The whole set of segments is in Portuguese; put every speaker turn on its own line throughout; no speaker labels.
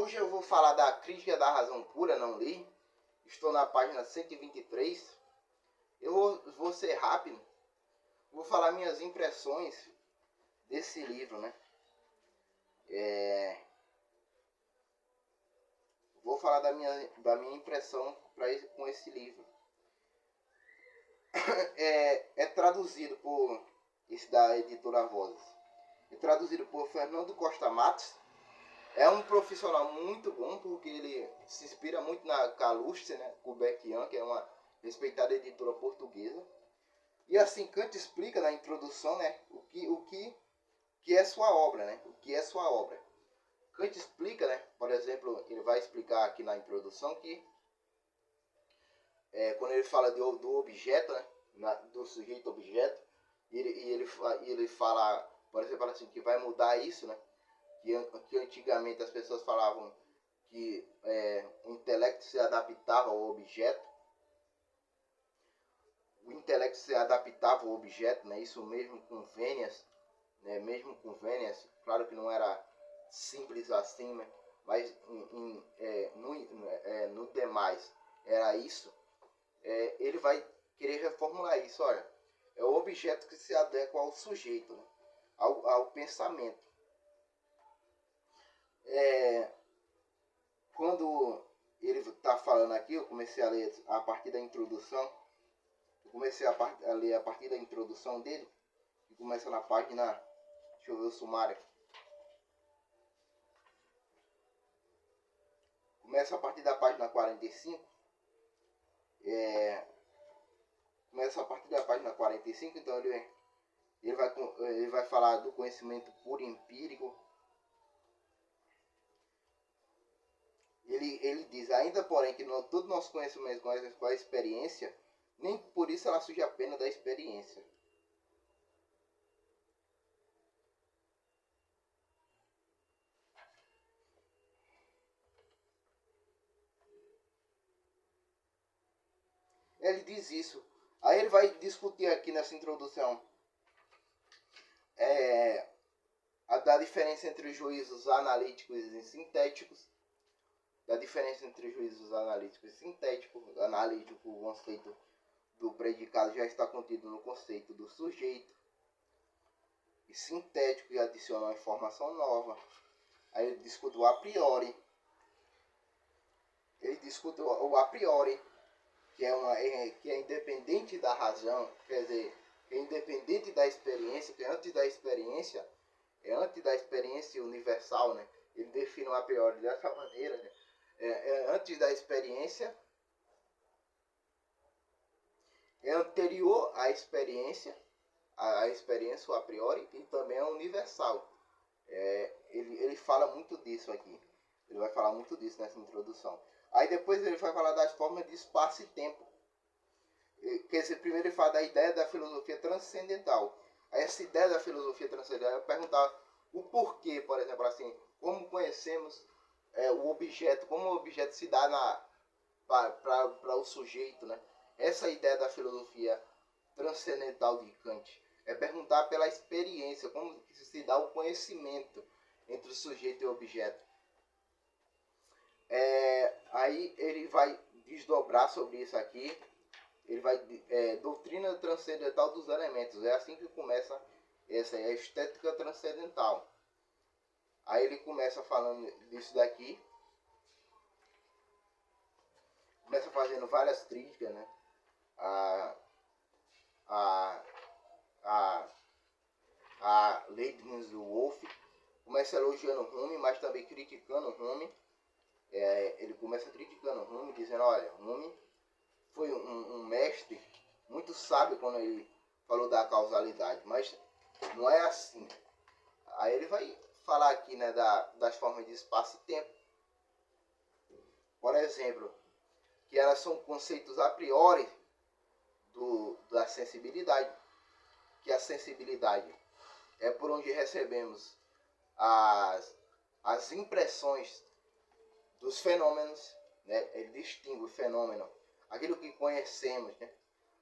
Hoje eu vou falar da Crítica da Razão Pura, não li. Estou na página 123. Eu vou ser rápido. Vou falar minhas impressões desse livro, né? Vou falar da minha impressão com esse livro. É traduzido por... Esse da editora Vozes. É traduzido por Fernando Costa Matos. É um profissional muito bom, porque ele se inspira muito na Calouste, né? Kubeckian, que é uma respeitada editora portuguesa. E assim, Kant explica na introdução, né, o que é sua obra, né? O que é sua obra. Kant explica, né? Por exemplo, ele vai explicar aqui na introdução que quando ele fala do objeto, né? Do sujeito objeto, e ele fala, por exemplo, assim, que vai mudar isso, né? Que antigamente as pessoas falavam que o intelecto se adaptava ao objeto. O intelecto se adaptava ao objeto, né? Isso mesmo com Vênias, né? Mesmo com Vênias, claro que não era simples assim, né? Mas no demais era isso. Ele vai querer reformular isso, olha. É o objeto que se adequa ao sujeito, né? ao pensamento. Quando ele está falando aqui, eu comecei a ler a partir da introdução. Eu comecei a ler a partir da introdução dele. E começa na página... Deixa eu ver o sumário. Começa a partir da página 45. Começa a partir da página 45. Então ele vai falar do conhecimento puro e empírico. Ele diz, ainda porém que todo nosso conhecimento com a experiência, nem por isso ela surge apenas da experiência. Ele diz isso. Aí ele vai discutir aqui nessa introdução da diferença entre os juízos analíticos e sintéticos. Da diferença entre os juízos analíticos e sintéticos. Analítico, o conceito do predicado já está contido no conceito do sujeito. E sintético, que adiciona uma informação nova. Aí ele discute o a priori. Ele discute o a priori, que é independente da razão, quer dizer, é independente da experiência, que é antes da experiência universal, né? Ele define o a priori dessa maneira, né? Antes da experiência, é anterior à experiência, a experiência o a priori, e também é universal. Ele fala muito disso aqui. Ele vai falar muito disso nessa introdução. Aí depois ele vai falar das formas de espaço e tempo. Quer dizer, primeiro ele fala da ideia da filosofia transcendental. Aí essa ideia da filosofia transcendental, eu perguntar o porquê, por exemplo, assim, como conhecemos o objeto, como o objeto se dá para o sujeito, né? Essa ideia da filosofia transcendental de Kant é perguntar pela experiência, como se dá o conhecimento entre o sujeito e o objeto. Aí ele vai desdobrar sobre isso aqui. Ele vai doutrina transcendental dos elementos. É assim que começa essa a estética transcendental. Aí ele começa falando disso daqui. Começa fazendo várias críticas, né? A Leibniz do Wolff. Começa elogiando Hume, mas também criticando Hume. Ele começa criticando Hume, dizendo, olha, Hume foi um mestre muito sábio quando ele falou da causalidade, mas não é assim. Aí ele vai falar aqui, né, das formas de espaço e tempo. Por exemplo, que elas são conceitos a priori da sensibilidade, que a sensibilidade é por onde recebemos as impressões dos fenômenos, né? Ele distingue o fenômeno, aquilo que conhecemos, né?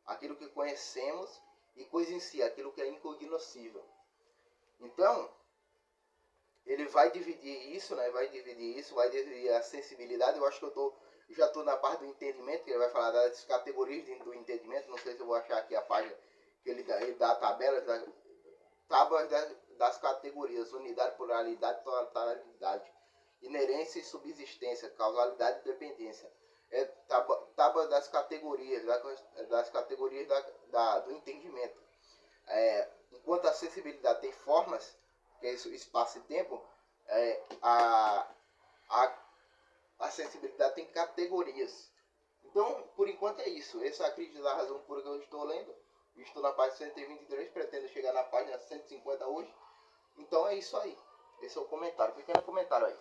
Aquilo que conhecemos e coisa em si, aquilo que é incognoscível. Então, ele vai dividir isso, né? Vai dividir a sensibilidade. Eu acho que já estou na parte do entendimento, que ele vai falar das categorias do entendimento. Não sei se eu vou achar aqui a página que ele dá a tabela, tábuas das categorias: unidade, pluralidade, totalidade, inerência e subsistência, causalidade e dependência. Tábua das categorias, do entendimento. Enquanto a sensibilidade tem formas, que é isso, espaço e tempo, a sensibilidade tem categorias. Então, por enquanto é isso. Essa é a crítica da razão pura que eu estou lendo. Estou na página 123, pretendo chegar na página 150 hoje. Então é isso aí. Esse é o comentário. Pequeno comentário aí.